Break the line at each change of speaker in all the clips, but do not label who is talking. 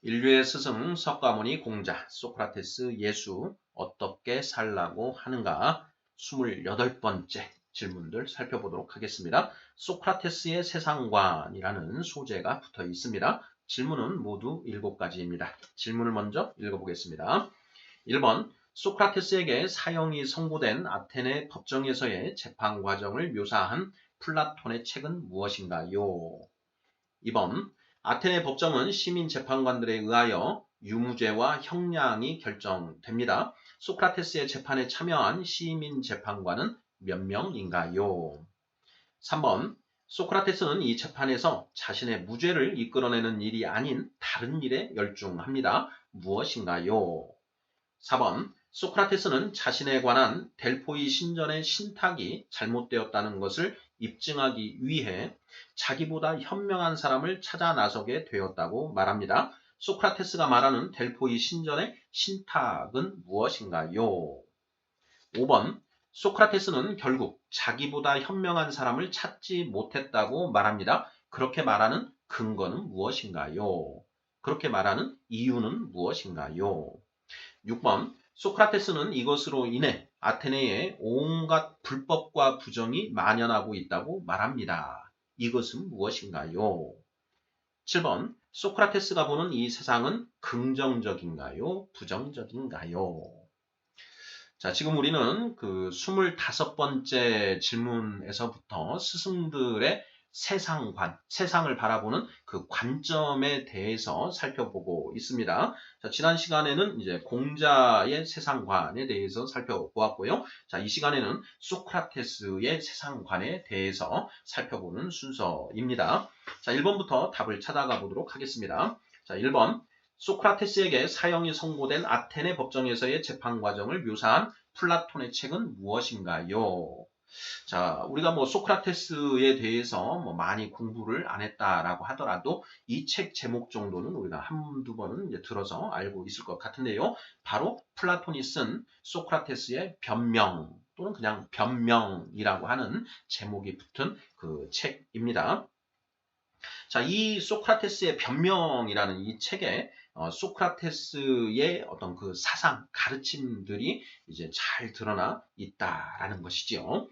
인류의 스승 석가모니 공자 소크라테스 예수 어떻게 살라고 하는가 28번째 질문들 살펴보도록 하겠습니다. 소크라테스의 세상관이라는 소재가 붙어 있습니다. 질문은 모두 7가지입니다. 질문을 먼저 읽어보겠습니다. 1번 소크라테스에게 사형이 선고된 아테네 법정에서의 재판 과정을 묘사한 플라톤의 책은 무엇인가요? 2번 아테네 법정은 시민 재판관들에 의하여 유무죄와 형량이 결정됩니다. 소크라테스의 재판에 참여한 시민 재판관은 몇 명인가요? 3번 소크라테스는 이 재판에서 자신의 무죄를 이끌어내는 일이 아닌 다른 일에 열중합니다. 무엇인가요? 4번 소크라테스는 자신에 관한 델포이 신전의 신탁이 잘못되었다는 것을 입증하기 위해 자기보다 현명한 사람을 찾아 나서게 되었다고 말합니다. 소크라테스가 말하는 델포이 신전의 신탁은 무엇인가요? 5번 소크라테스는 결국 자기보다 현명한 사람을 찾지 못했다고 말합니다. 그렇게 말하는 근거는 무엇인가요? 그렇게 말하는 이유는 무엇인가요? 6번 소크라테스는 이것으로 인해 아테네에 온갖 불법과 부정이 만연하고 있다고 말합니다. 이것은 무엇인가요? 7번 소크라테스가 보는 이 세상은 긍정적인가요? 부정적인가요? 자, 지금 우리는 그 25번째 질문에서부터 스승들의 세상관, 세상을 바라보는 그 관점에 대해서 살펴보고 있습니다. 자, 지난 시간에는 이제 공자의 세상관에 대해서 살펴보았고요. 자, 이 시간에는 소크라테스의 세상관에 대해서 살펴보는 순서입니다. 자, 1번부터 답을 찾아가 보도록 하겠습니다. 자, 1번. 소크라테스에게 사형이 선고된 아테네 법정에서의 재판 과정을 묘사한 플라톤의 책은 무엇인가요? 자, 우리가 소크라테스에 대해서 많이 공부를 안 했다라고 하더라도 이 책 제목 정도는 우리가 한두 번은 이제 들어서 알고 있을 것 같은데요. 바로 플라톤이 쓴 소크라테스의 변명 또는 그냥 변명이라고 하는 제목이 붙은 그 책입니다. 자, 이 소크라테스의 변명이라는 이 책에 소크라테스의 어떤 그 사상, 가르침들이 이제 잘 드러나 있다라는 것이지요.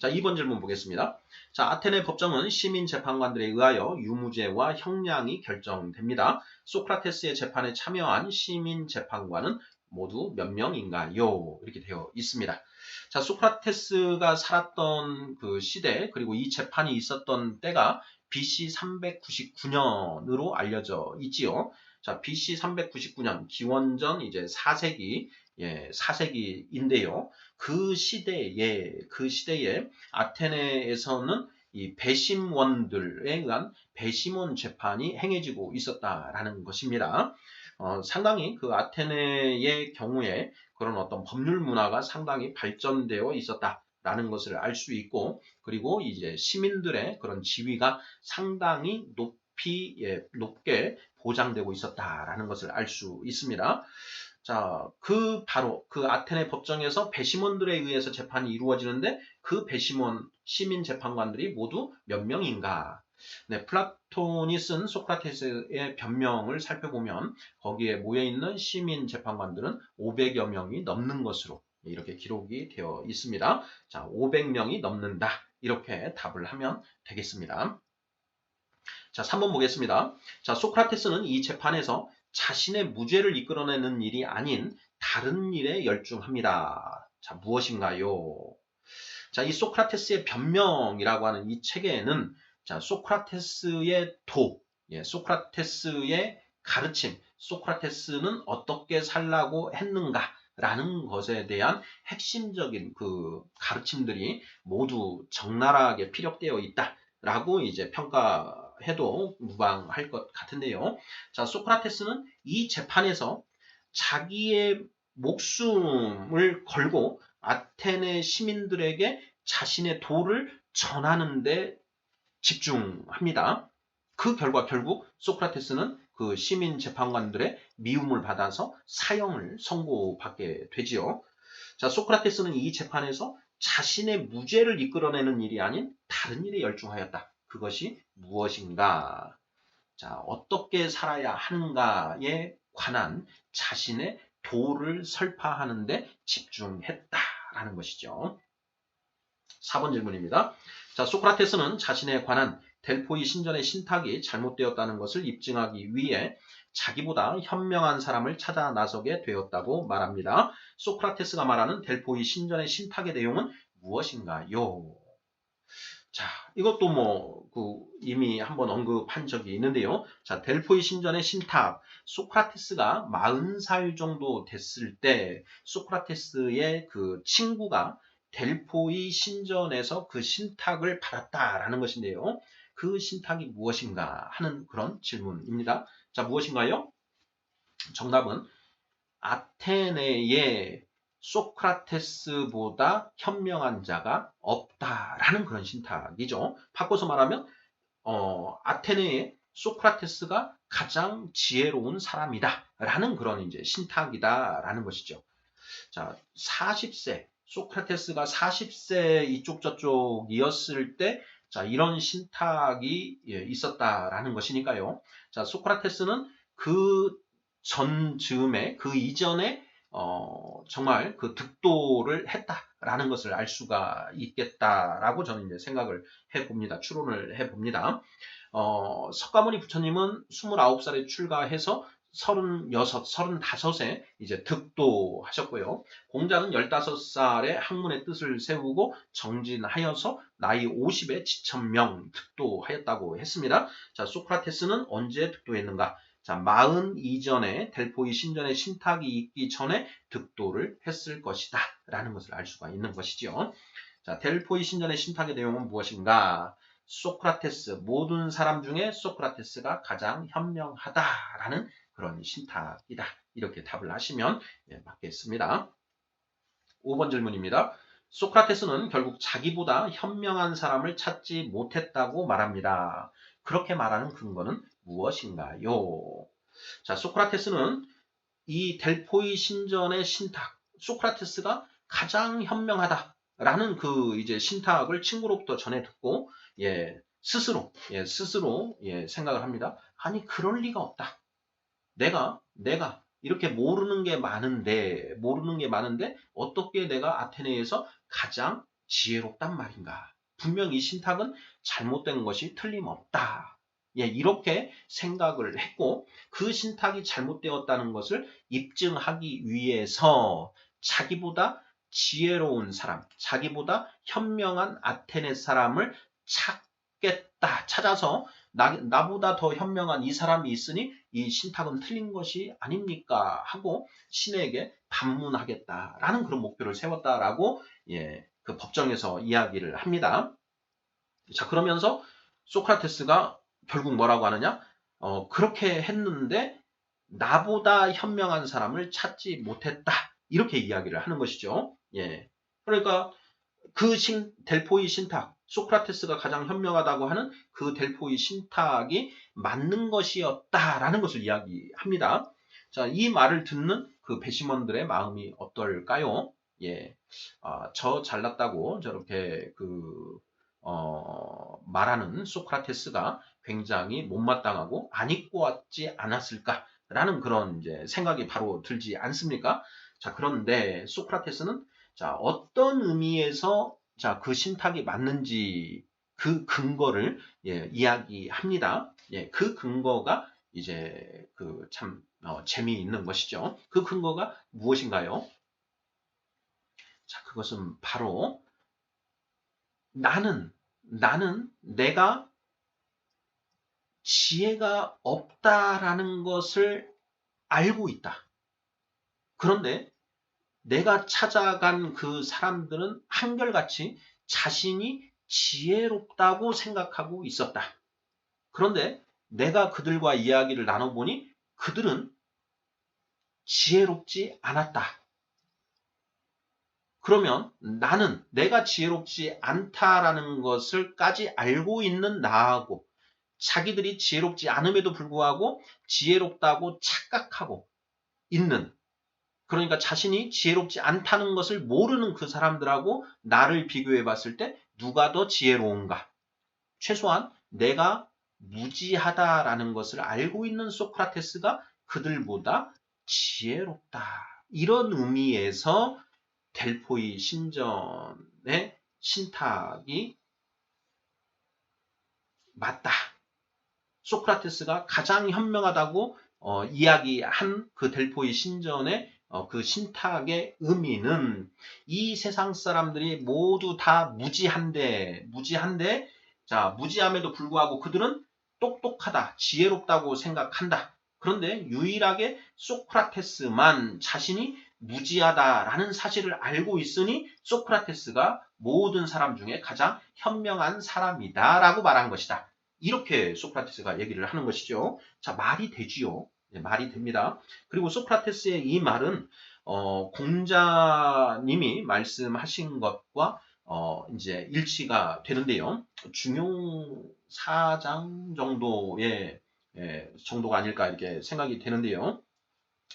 자, 2번 질문 보겠습니다. 자, 아테네 법정은 시민 재판관들에 의하여 유무죄와 형량이 결정됩니다. 소크라테스의 재판에 참여한 시민 재판관은 모두 몇 명인가요? 이렇게 되어 있습니다. 자, 소크라테스가 살았던 그 시대, 그리고 이 재판이 있었던 때가 BC 399년으로 알려져 있지요. 자, BC 399년, 기원전 이제 4세기, 4세기인데요. 그 시대에 아테네에서는 이 배심원들에 의한 배심원 재판이 행해지고 있었다라는 것입니다. 상당히 그 아테네의 경우에 그런 어떤 법률 문화가 상당히 발전되어 있었다라는 것을 알 수 있고, 그리고 이제 시민들의 그런 지위가 상당히 높게 보장되고 있었다라는 것을 알 수 있습니다. 자, 바로 그 아테네 법정에서 배심원들에 의해서 재판이 이루어지는데 그 배심원 시민 재판관들이 모두 몇 명인가? 네, 플라톤이 쓴 소크라테스의 변명을 살펴보면 거기에 모여있는 시민 재판관들은 500여 명이 넘는 것으로 이렇게 기록이 되어 있습니다. 자, 500명이 넘는다. 이렇게 답을 하면 되겠습니다. 자, 3번 보겠습니다. 자, 소크라테스는 이 재판에서 자신의 무죄를 이끌어내는 일이 아닌 다른 일에 열중합니다. 자, 무엇인가요? 자, 이 소크라테스의 변명이라고 하는 이 책에는 자, 소크라테스의 소크라테스의 가르침, 소크라테스는 어떻게 살라고 했는가라는 것에 대한 핵심적인 그 가르침들이 모두 적나라하게 피력되어 있다라고 이제 평가해도 무방할 것 같은데요. 자, 소크라테스는 이 재판에서 자기의 목숨을 걸고 아테네 시민들에게 자신의 도를 전하는 데 집중합니다. 그 결과 결국 소크라테스는 그 시민 재판관들의 미움을 받아서 사형을 선고받게 되지요. 자, 소크라테스는 이 재판에서 자신의 무죄를 이끌어내는 일이 아닌 다른 일에 열중하였다. 그것이 무엇인가? 자, 어떻게 살아야 하는가에 관한 자신의 도를 설파하는 데 집중했다라는 것이죠. 4번 질문입니다. 자, 소크라테스는 자신에 관한 델포이 신전의 신탁이 잘못되었다는 것을 입증하기 위해 자기보다 현명한 사람을 찾아 나서게 되었다고 말합니다. 소크라테스가 말하는 델포이 신전의 신탁의 내용은 무엇인가요? 자, 이것도 이미 한번 언급한 적이 있는데요. 자, 델포이 신전의 신탁. 소크라테스가 40살 정도 됐을 때, 소크라테스의 그 친구가 델포이 신전에서 그 신탁을 받았다라는 것인데요. 그 신탁이 무엇인가 하는 그런 질문입니다. 자, 무엇인가요? 정답은 아테네에 소크라테스보다 현명한 자가 없다라는 그런 신탁이죠. 바꿔서 말하면 아테네의 소크라테스가 가장 지혜로운 사람이다라는 그런 이제 신탁이다라는 것이죠. 자, 40세 소크라테스가 40세 이쪽 저쪽이었을 때 자, 이런 신탁이 있었다라는 것이니까요. 자, 소크라테스는 그 전 즈음에 그 이전에 정말 그 득도를 했다라는 것을 알 수가 있겠다라고 저는 이제 생각을 해봅니다. 추론을 해봅니다. 석가모니 부처님은 29살에 출가해서 36, 35에 이제 득도하셨고요. 공자는 15살에 학문의 뜻을 세우고 정진하여서 나이 50에 지천명 득도하였다고 했습니다. 자, 소크라테스는 언제 득도했는가? 자, 40 이전에 델포이 신전의 신탁이 있기 전에 득도를 했을 것이다. 라는 것을 알 수가 있는 것이죠. 자, 델포이 신전의 신탁의 내용은 무엇인가? 소크라테스, 모든 사람 중에 소크라테스가 가장 현명하다라는 그런 신탁이다. 이렇게 답을 하시면 맞겠습니다. 5번 질문입니다. 소크라테스는 결국 자기보다 현명한 사람을 찾지 못했다고 말합니다. 그렇게 말하는 근거는 무엇인가요? 자, 소크라테스는 이 델포이 신전의 신탁, 소크라테스가 가장 현명하다라는 그 이제 신탁을 친구로부터 전해 듣고 스스로 생각을 합니다. 아니 그럴 리가 없다. 내가 이렇게 모르는 게 많은데 어떻게 내가 아테네에서 가장 지혜롭단 말인가? 분명 이 신탁은 잘못된 것이 틀림없다. 이렇게 생각을 했고 그 신탁이 잘못되었다는 것을 입증하기 위해서 자기보다 지혜로운 사람, 자기보다 현명한 아테네 사람을 찾아서 나보다 더 현명한 이 사람이 있으니 이 신탁은 틀린 것이 아닙니까? 하고 신에게 반문하겠다라는 그런 목표를 세웠다라고 그 법정에서 이야기를 합니다. 자, 그러면서 소크라테스가 결국 뭐라고 하느냐? 그렇게 했는데 나보다 현명한 사람을 찾지 못했다. 이렇게 이야기를 하는 것이죠. 그러니까 그 델포이 신탁, 소크라테스가 가장 현명하다고 하는 그 델포이 신탁이 맞는 것이었다라는 것을 이야기합니다. 자, 이 말을 듣는 그 배심원들의 마음이 어떨까요? 저 잘났다고 저렇게 말하는 소크라테스가 굉장히 못마땅하고 안 입고 왔지 않았을까라는 그런 이제 생각이 바로 들지 않습니까? 자, 그런데 소크라테스는 자, 어떤 의미에서 자, 그 신탁이 맞는지 그 근거를 이야기합니다. 그 근거가 이제 그 참 재미있는 것이죠. 그 근거가 무엇인가요? 자, 그것은 바로 나는 내가 지혜가 없다라는 것을 알고 있다. 그런데 내가 찾아간 그 사람들은 한결같이 자신이 지혜롭다고 생각하고 있었다. 그런데 내가 그들과 이야기를 나눠보니 그들은 지혜롭지 않았다. 그러면 나는 내가 지혜롭지 않다라는 것을까지 알고 있는 나하고 자기들이 지혜롭지 않음에도 불구하고 지혜롭다고 착각하고 있는 그러니까 자신이 지혜롭지 않다는 것을 모르는 그 사람들하고 나를 비교해 봤을 때 누가 더 지혜로운가? 최소한 내가 무지하다라는 것을 알고 있는 소크라테스가 그들보다 지혜롭다. 이런 의미에서 델포이 신전의 신탁이 맞다. 소크라테스가 가장 현명하다고 이야기한 그 델포이 신전의 그 신탁의 의미는 이 세상 사람들이 모두 다 무지한데, 자, 무지함에도 불구하고 그들은 똑똑하다, 지혜롭다고 생각한다. 그런데 유일하게 소크라테스만 자신이 무지하다라는 사실을 알고 있으니 소크라테스가 모든 사람 중에 가장 현명한 사람이다라고 말한 것이다. 이렇게 소크라테스가 얘기를 하는 것이죠. 자, 말이 되지요. 네, 말이 됩니다. 그리고 소크라테스의 이 말은 공자님이 말씀하신 것과 이제 일치가 되는데요. 중용 사장 정도의 정도가 아닐까 이렇게 생각이 되는데요.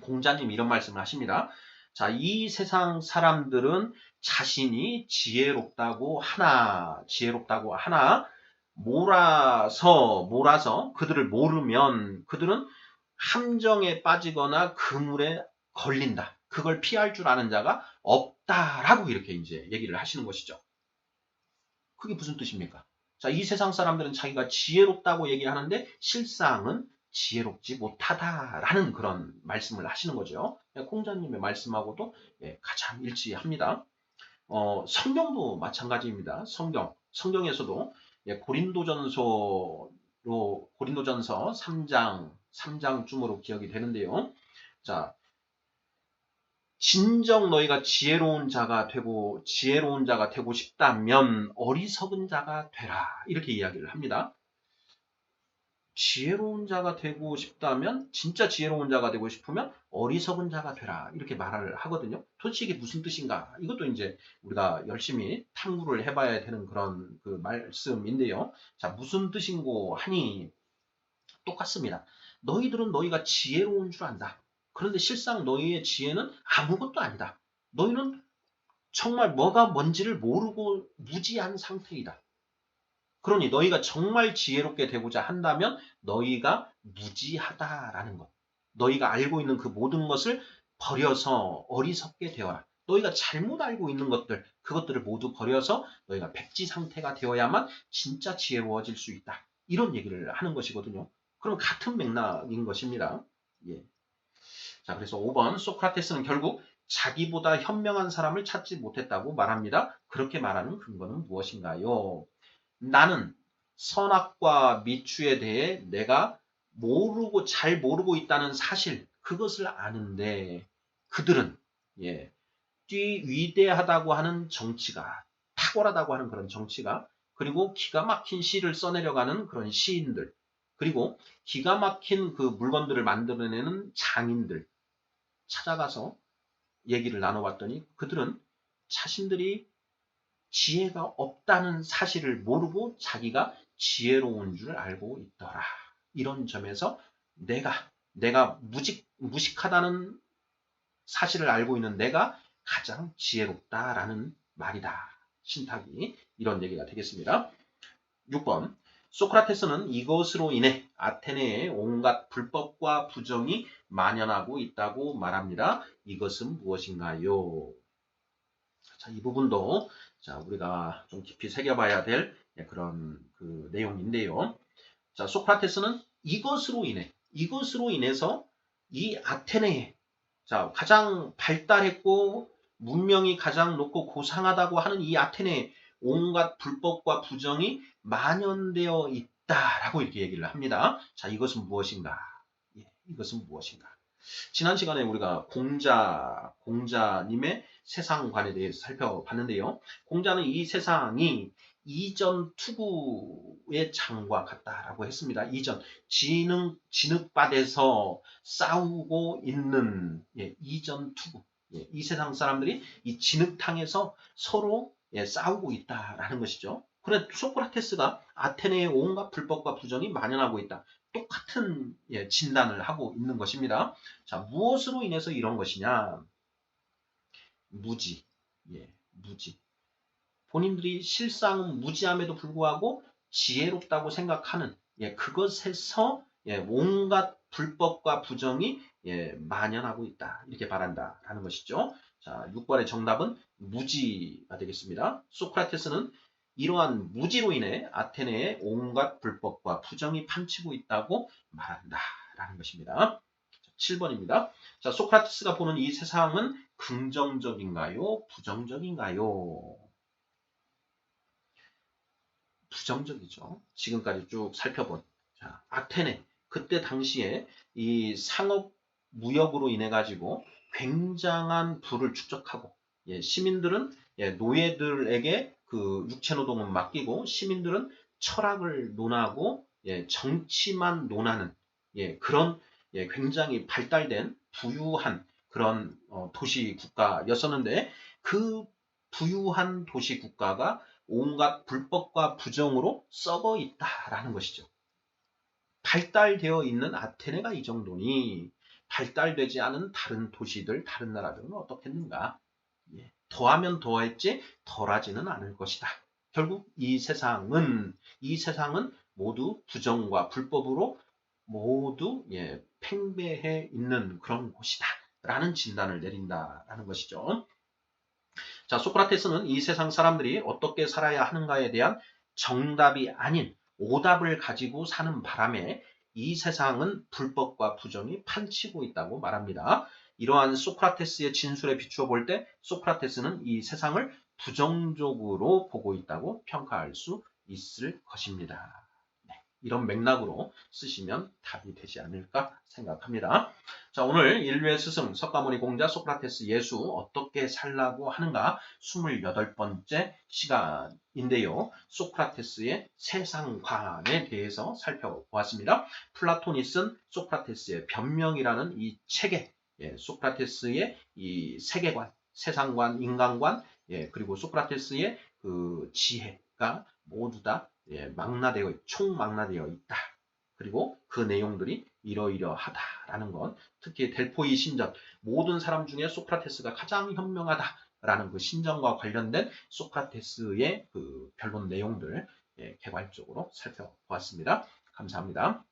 공자님 이런 말씀을 하십니다. 자, 이 세상 사람들은 자신이 지혜롭다고 하나 몰아서 그들을 모르면 그들은 함정에 빠지거나 그물에 걸린다. 그걸 피할 줄 아는 자가 없다라고 이렇게 이제 얘기를 하시는 것이죠. 그게 무슨 뜻입니까? 자, 이 세상 사람들은 자기가 지혜롭다고 얘기하는데 실상은 지혜롭지 못하다라는 그런 말씀을 하시는 거죠. 공자님의 말씀하고도 가장 일치합니다. 성경도 마찬가지입니다. 성경에서도 고린도전서 3장쯤으로 기억이 되는데요. 자, 진정 너희가 지혜로운 자가 되고 싶다면 어리석은 자가 되라. 이렇게 이야기를 합니다. 지혜로운 자가 되고 싶다면, 진짜 지혜로운 자가 되고 싶으면 어리석은 자가 되라. 이렇게 말을 하거든요. 도대체 이게 무슨 뜻인가? 이것도 이제 우리가 열심히 탐구를 해봐야 되는 그런 그 말씀인데요. 자, 무슨 뜻인고 하니 똑같습니다. 너희들은 너희가 지혜로운 줄 안다. 그런데 실상 너희의 지혜는 아무것도 아니다. 너희는 정말 뭐가 뭔지를 모르고 무지한 상태이다. 그러니 너희가 정말 지혜롭게 되고자 한다면 너희가 무지하다라는 것. 너희가 알고 있는 그 모든 것을 버려서 어리석게 되어라. 너희가 잘못 알고 있는 것들, 그것들을 모두 버려서 너희가 백지 상태가 되어야만 진짜 지혜로워질 수 있다. 이런 얘기를 하는 것이거든요. 그럼 같은 맥락인 것입니다. 예. 자, 그래서 5번 소크라테스는 결국 자기보다 현명한 사람을 찾지 못했다고 말합니다. 그렇게 말하는 근거는 무엇인가요? 나는 선악과 미추에 대해 내가 잘 모르고 있다는 사실, 그것을 아는데 그들은 위대하다고 하는 정치가, 탁월하다고 하는 그런 정치가, 그리고 기가 막힌 시를 써내려가는 그런 시인들, 그리고 기가 막힌 그 물건들을 만들어내는 장인들 찾아가서 얘기를 나눠봤더니 그들은 자신들이 지혜가 없다는 사실을 모르고 자기가 지혜로운 줄 알고 있더라. 이런 점에서 내가 무식하다는 사실을 알고 있는 내가 가장 지혜롭다라는 말이다. 신탁이 이런 얘기가 되겠습니다. 6번 소크라테스는 이것으로 인해 아테네에 온갖 불법과 부정이 만연하고 있다고 말합니다. 이것은 무엇인가요? 자, 이 부분도 자, 우리가 좀 깊이 새겨봐야 될 그런 그 내용인데요. 자, 소크라테스는 이것으로 인해서 이 아테네에 자, 가장 발달했고 문명이 가장 높고 고상하다고 하는 이 아테네에 온갖 불법과 부정이 만연되어 있다라고 이렇게 얘기를 합니다. 자, 이것은 무엇인가? 이것은 무엇인가? 지난 시간에 우리가 공자님의 세상관에 대해서 살펴봤는데요. 공자는 이 세상이 이전 투구의 장과 같다라고 했습니다. 이전 진흙밭에서 싸우고 있는 이전 투구. 이 세상 사람들이 이 진흙탕에서 서로 싸우고 있다라는 것이죠. 그런데 소크라테스가 아테네의 온갖 불법과 부정이 만연하고 있다. 똑같은 진단을 하고 있는 것입니다. 자, 무엇으로 인해서 이런 것이냐? 무지. 무지. 본인들이 실상은 무지함에도 불구하고 지혜롭다고 생각하는 그것에서 온갖 불법과 부정이 만연하고 있다. 이렇게 말한다라는 것이죠. 자, 6번의 정답은 무지가 되겠습니다. 소크라테스는 이러한 무지로 인해 아테네의 온갖 불법과 부정이 판치고 있다고 말한다라는 것입니다. 7번입니다. 자, 소크라테스가 보는 이 세상은 긍정적인가요? 부정적인가요? 부정적이죠. 지금까지 쭉 살펴본. 자, 아테네. 그때 당시에 이 상업 무역으로 인해 가지고 굉장한 부를 축적하고 시민들은 노예들에게 그 육체 노동은 맡기고 시민들은 철학을 논하고 정치만 논하는 그런 굉장히 발달된 부유한 그런 도시 국가였었는데 그 부유한 도시 국가가 온갖 불법과 부정으로 썩어 있다라는 것이죠. 발달되어 있는 아테네가 이 정도니 발달되지 않은 다른 도시들, 다른 나라들은 어떻겠는가? 더하면 더했지 덜하지는 않을 것이다. 결국 이 세상은 모두 부정과 불법으로 모두 팽배해 있는 그런 곳이다. 라는 진단을 내린다라는 것이죠. 자, 소크라테스는 이 세상 사람들이 어떻게 살아야 하는가에 대한 정답이 아닌 오답을 가지고 사는 바람에 이 세상은 불법과 부정이 판치고 있다고 말합니다. 이러한 소크라테스의 진술에 비추어 볼 때 소크라테스는 이 세상을 부정적으로 보고 있다고 평가할 수 있을 것입니다. 이런 맥락으로 쓰시면 답이 되지 않을까 생각합니다. 자, 오늘 인류의 스승 석가모니 공자 소크라테스 예수 어떻게 살라고 하는가 28번째 시간인데요. 소크라테스의 세상관에 대해서 살펴보았습니다. 플라톤이 쓴 소크라테스의 변명이라는 이 책에 소크라테스의 이 세계관, 세상관, 인간관, 그리고 소크라테스의 그 지혜가 모두 다 총망라되어 있다. 그리고 그 내용들이 이러이러하다라는 것, 특히 델포이 신전, 모든 사람 중에 소크라테스가 가장 현명하다라는 그 신전과 관련된 소크라테스의 그 결론 내용들 개괄적으로 살펴보았습니다. 감사합니다.